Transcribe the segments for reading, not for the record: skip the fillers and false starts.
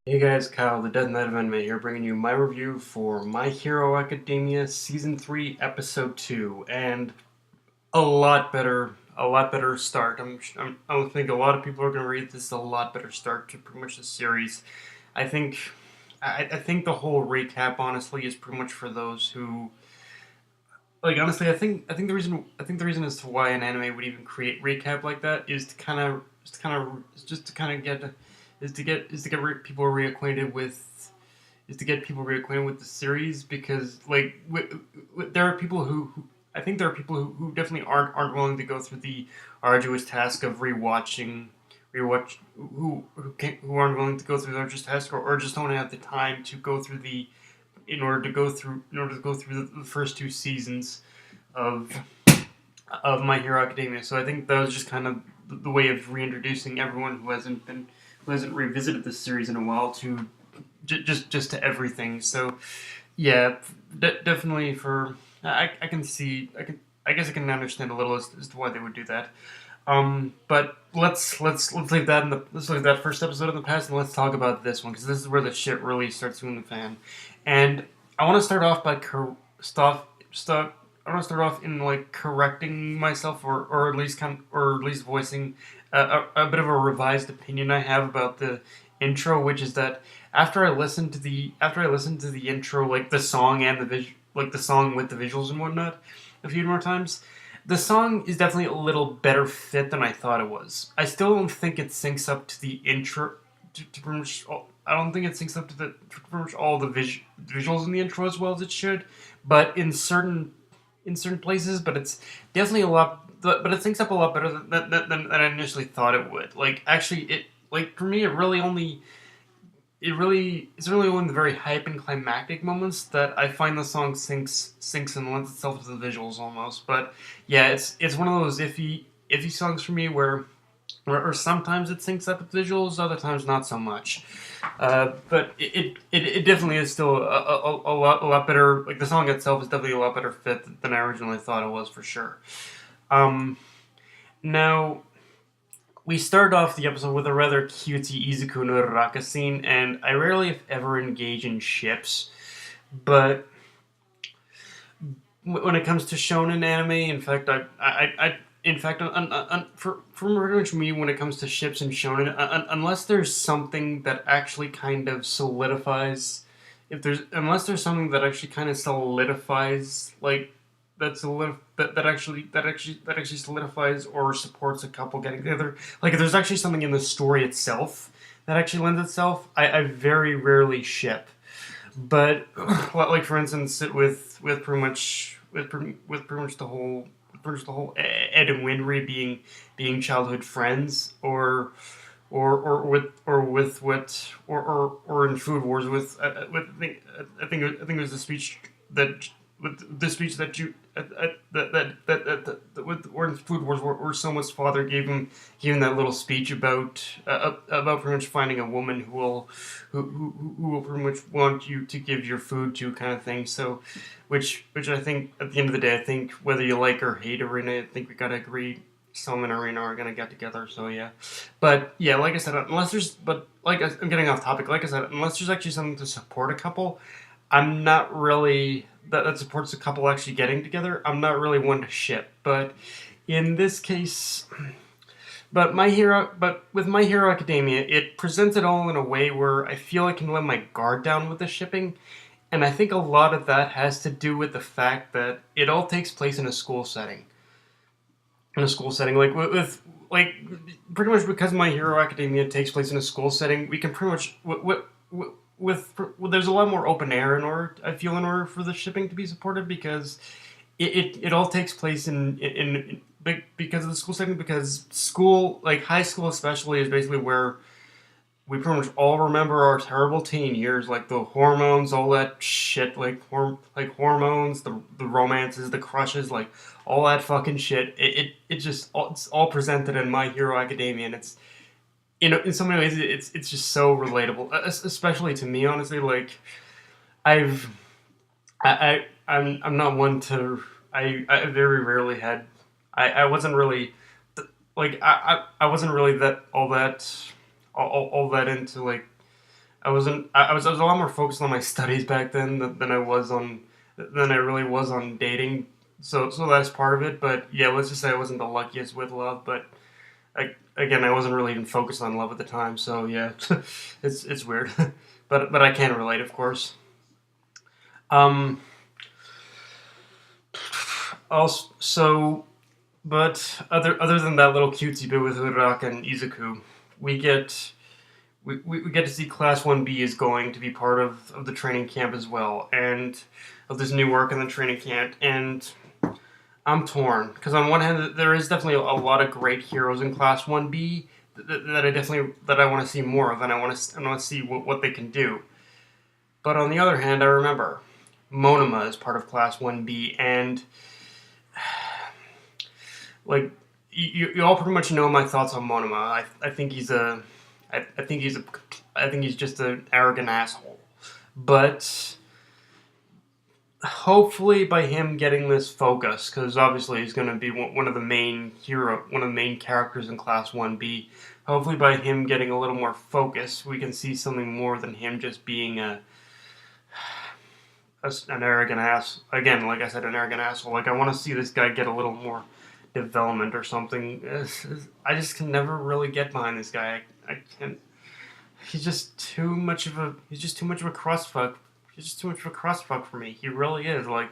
Hey guys, Kyle, the Death Knight of Anime here, bringing you my review for My Hero Academia Season 3, Episode 2, and a lot better start. I think a lot of people are going to read this a lot better start to pretty much the series. I think, I think the whole recap, honestly, is pretty much for those who, honestly, I think the reason as to why an anime would even create recap like that is to kind of, just to kind of get, is to get people reacquainted with the series because there are people who I think there are people who definitely aren't willing to go through the arduous task of rewatch who aren't willing to go through the arduous task or just don't have the time to go through the in order to go through the first two seasons of My Hero Academia. So I think that was just kind of the way of reintroducing everyone who hasn't revisited this series in a while to just to everything. So yeah, definitely for I can see I guess I can understand a little as to why they would do that. But let's leave that let's leave that first episode in the past and let's talk about this one because this is where the shit really starts doing the fan. And I want to start off by stuff. I want to start off in like correcting myself or at least or at least voicing a bit of a revised opinion I have about the intro, which is that after I listened to the intro, like the song and the song with the visuals and whatnot, a few more times, the song is definitely a little better fit than I thought it was. I still don't think it syncs up to the intro. To pretty much I don't think it syncs up to to pretty much all the visuals in the intro as well as it should. But in certain places, but it's definitely a lot. But it syncs up a lot better than I initially thought it would. Like actually, it like for me, it's really only the very hype and climactic moments that I find the song sinks and lends itself to the visuals almost. But yeah, it's one of those iffy songs for me where sometimes it syncs up with visuals, other times not so much. But it definitely is still a lot better. Like the song itself is definitely a lot better fit than I originally thought it was for sure. Um, Now we start off the episode with a rather cutesy Izuku no Raka scene, and I rarely, if ever, engage in ships. But when it comes to shonen anime, in fact, in fact, for pretty much me, when it comes to ships and shonen, unless there's something that actually kind of solidifies, if there's unless there's something that actually kind of solidifies, like that actually solidifies or supports a couple getting together. Like if there's actually something in the story itself that actually lends itself, I very rarely ship. But like for instance, with pretty much the whole Ed and Winry being childhood friends, or in Food Wars with I think it was the speech that with the speech that you with or in Food Wars where someone's father gave him that little speech about pretty much finding a woman who will pretty much want you to give your food to kind of thing. So, which I think at the end of the day, I think whether you like or hate Arena, I think we gotta agree. Some and Arena are gonna get together, so yeah. But yeah, like I said, I'm getting off topic. Like I said, unless there's actually something to support a couple, I'm not really that supports a couple actually getting together. I'm not really one to ship, but in this case, but with My Hero Academia, it presents it all in a way where I feel I can let my guard down with the shipping, and I think a lot of that has to do with the fact that it all takes place in a school setting. In a school setting, like pretty much because My Hero Academia takes place in a school setting, we can pretty much there's a lot more open air in order I feel in order for the shipping to be supported because it all takes place because of the school setting because school like high school especially is basically where we pretty much all remember our terrible teen years, like the hormones, all that shit, like hormones, the romances, the crushes, like all that fucking shit. It's all presented in My Hero Academia, and it's in so many ways it's just so relatable, especially to me, honestly. Like I've I'm not one to I very rarely had I wasn't really I wasn't really that all that into like I was a lot more focused on my studies back then than I really was on dating. So that's part of it. But yeah, let's just say I wasn't the luckiest with love. But again, I wasn't really even focused on love at the time. So yeah, it's weird. But I can relate, of course. Um. Also, but other than that little cutesy bit with Uraraka and Izuku, we get we get to see Class 1B is going to be part of the training camp as well, and of this new work in the training camp. And I'm torn, because on one hand, there is definitely a lot of great heroes in Class 1B that I want to see more of, and I want to see what they can do. But on the other hand, I remember Monoma is part of Class 1B, and like you all pretty much know my thoughts on Monoma. I think he's a I think he's a I think he's just an arrogant asshole. But hopefully by him getting this focus, because obviously he's going to be one of the one of the main characters in Class 1B. Hopefully by him getting a little more focus, we can see something more than him just being an arrogant ass. Again, like I said, an arrogant asshole. Like, I want to see this guy get a little more development or something. I just can never really get behind this guy. I can't. He's just too much of a crossfuck. He's just too much of a crossfuck for me. He really is. Like,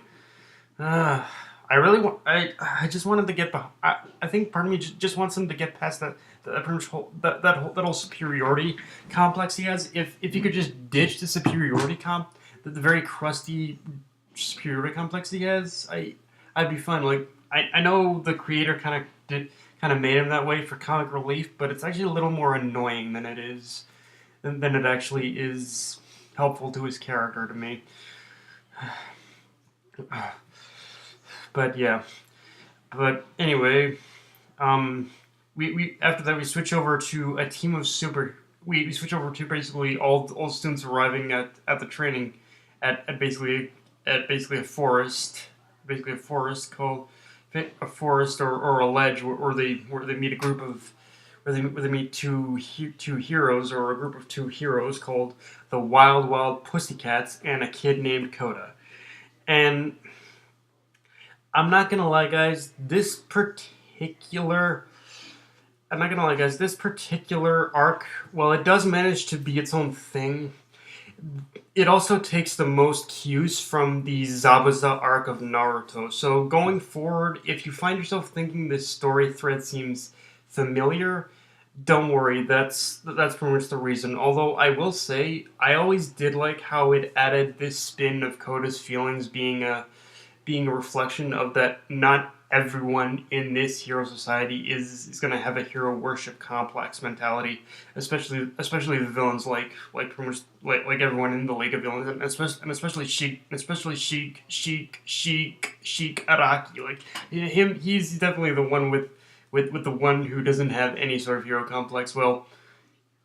uh, I really want. I just wanted to get. I think part of me just wants him to get past that pretty much that whole superiority complex he has. If he could just ditch the superiority the very crusty superiority complex he has, I'd be fine. Like, I know the creator kind of made him that way for comic relief, but it's actually a little more annoying than it actually is helpful to his character to me. But yeah. But anyway, we after that we switch over to a team of we switch over to basically all students arriving at the training at basically a forest called a forest or a ledge where they meet a group of where they meet two heroes, or a group of two heroes called the Wild Wild Pussycats and a kid named Coda. And I'm not gonna lie, guys, this particular arc, while it does manage to be its own thing, it also takes the most cues from the Zabuza arc of Naruto. So going forward, if you find yourself thinking this story thread seems familiar, don't worry, that's pretty much the reason. Although I will say, I always did like how it added this spin of Koda's feelings being a reflection of that not everyone in this hero society is going to have a hero worship complex mentality, especially the villains, like pretty much like everyone in the League of Villains, and especially Sheik Araki. Like, he's definitely the one with the one who doesn't have any sort of hero complex. Well,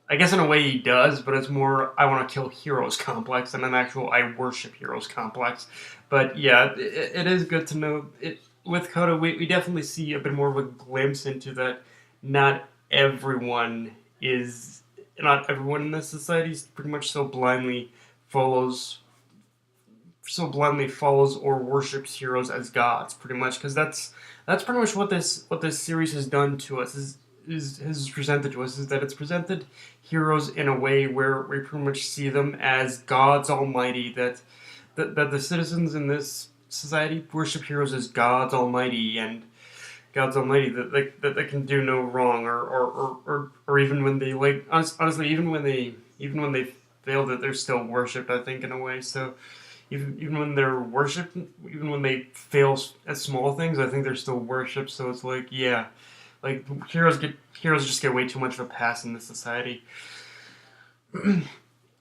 I guess in a way he does, but it's more I want to kill heroes complex than an actual I worship heroes complex. But yeah, it is good to know it. With Koda, we definitely see a bit more of a glimpse into that. Not everyone in this society pretty much follows or worships heroes as gods, pretty much, because that's pretty much what this series has done to us, is presented to us, is that it's presented heroes in a way where we pretty much see them as gods almighty, that the citizens in this society worship heroes as gods almighty, and gods almighty that they can do no wrong, or even when they, like, honestly, even when they fail, that they're still worshipped, I think, in a way. So even when they're worshipped, even when they fail at small things, I think they're still worshipped. So it's like, yeah, like heroes just get way too much of a pass in this society.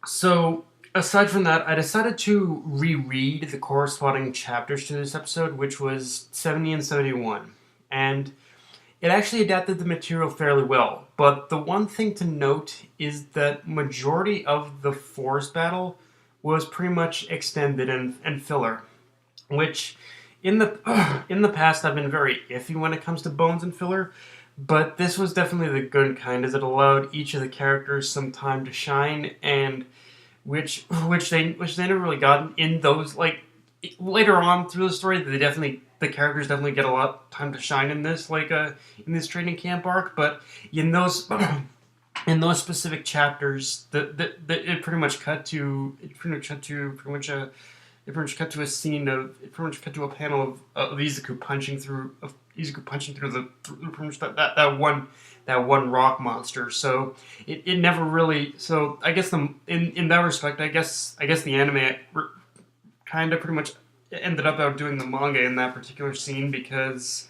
So aside from that, I decided to reread the corresponding chapters to this episode, which was 70 and 71. And it actually adapted the material fairly well. But the one thing to note is that majority of the forest battle was pretty much extended and filler, which in the past I've been very iffy when it comes to bones and filler. But this was definitely the good kind, as it allowed each of the characters some time to shine, and which they never really got in those, like, later on through the story. The characters definitely get a lot of time to shine in this, like, in this training camp arc. But in those in those specific chapters, it pretty much cut to a scene of it pretty much cut to a panel of Izuku punching through pretty much that one rock monster. So it never really. So I guess in that respect, I guess the anime kind of pretty much ended up outdoing the manga in that particular scene, because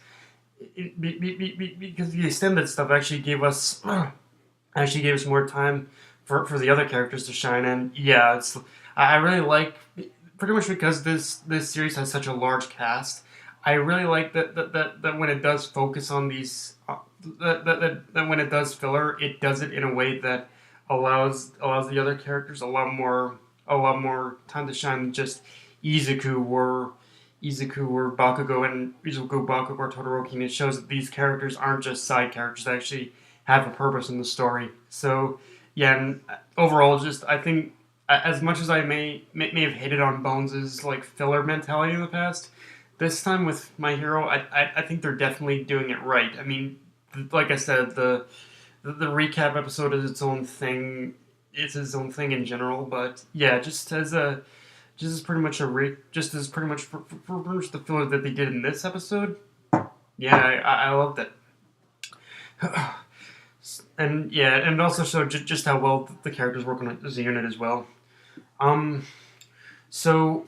because the extended stuff actually gave us more time for the other characters to shine. And yeah, I really like, pretty much because this series has such a large cast. I really like that when it does focus on these that when it does filler, it does it in a way that allows the other characters a lot more time to shine than just Izuku or Bakugo or Todoroki. And it shows that these characters aren't just side characters; they actually have a purpose in the story. So yeah, and overall, just I think, as much as I may have hated on Bones' like filler mentality in the past, this time with My Hero, I think they're definitely doing it right. I mean, like I said, the recap episode is its own thing. It's its own thing in general, but yeah, just as pretty much for pretty much the filler that they did in this episode. Yeah, I loved it. And yeah, and it also showed just how well the characters work as a unit as well. So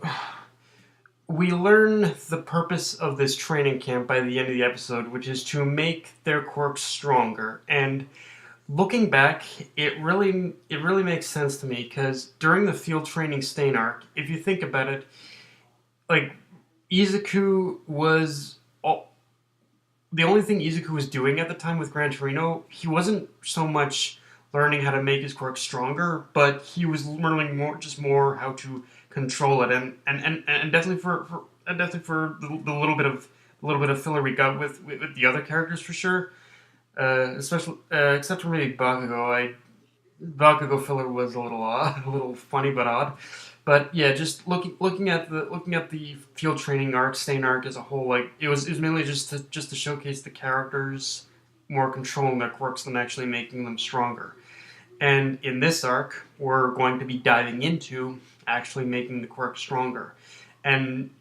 we learn the purpose of this training camp by the end of the episode, which is to make their quirks stronger. And looking back, it really makes sense to me, because during the field training Stain arc, if you think about it, like, Izuku was the only thing Izuku was doing at the time with Gran Torino. He wasn't so much learning how to make his quirks stronger, but he was learning more how to control it. And definitely for the little bit of filler we got with the other characters, for sure. Especially except for maybe Bakugo. Bakugo filler was a little odd, a little funny but odd. But yeah, just looking at the field training arc, Stain arc as a whole, like, it was mainly just to showcase the characters more controlling their quirks than actually making them stronger. And in this arc, we're going to be diving into actually making the quirks stronger. And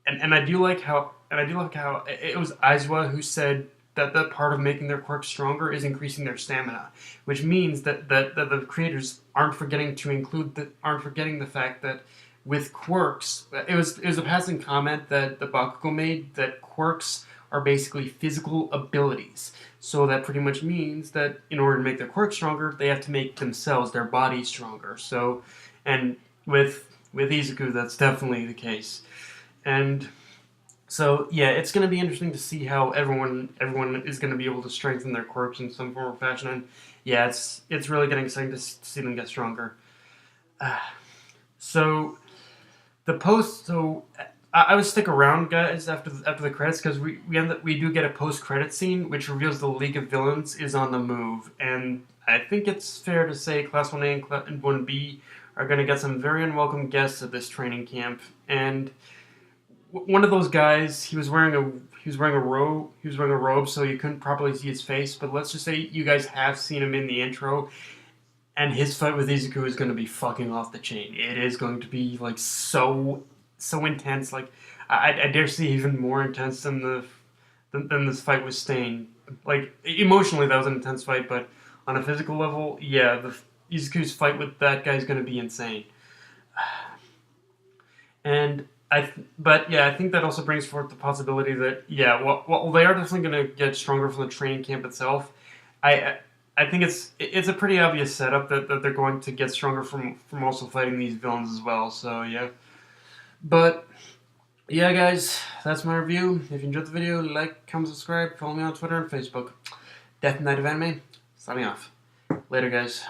I do like how it was Aizawa who said that part of making their quirks stronger is increasing their stamina, which means that the creators aren't forgetting the fact that with quirks, it was a passing comment that the Bakugo made, that quirks are basically physical abilities. So that pretty much means that in order to make their quirks stronger, they have to make themselves, their bodies, stronger. So, and with Izuku, that's definitely the case. And so yeah, it's going to be interesting to see how everyone is going to be able to strengthen their quirks in some form or fashion. And yeah, it's really getting exciting to see them get stronger. So the post. So I would stick around, guys, after the credits, because we do get a post-credit scene which reveals the League of Villains is on the move, and I think it's fair to say Class 1A and 1B are going to get some very unwelcome guests at this training camp. And one of those guys, he was wearing a robe, so you couldn't properly see his face. But let's just say you guys have seen him in the intro, and his fight with Izuku is going to be fucking off the chain. It is going to be like so intense. Like, I dare say even more intense than this fight with Stain. Like, emotionally that was an intense fight, but on a physical level, yeah, Izuku's fight with that guy is going to be insane. And I think that also brings forth the possibility that, yeah, well they are definitely going to get stronger from the training camp itself. I think it's a pretty obvious setup that they're going to get stronger from also fighting these villains as well. So yeah, but yeah, guys, that's my review. If you enjoyed the video, like, comment, subscribe, follow me on Twitter and Facebook. Death Night of Anime, signing off. Later, guys.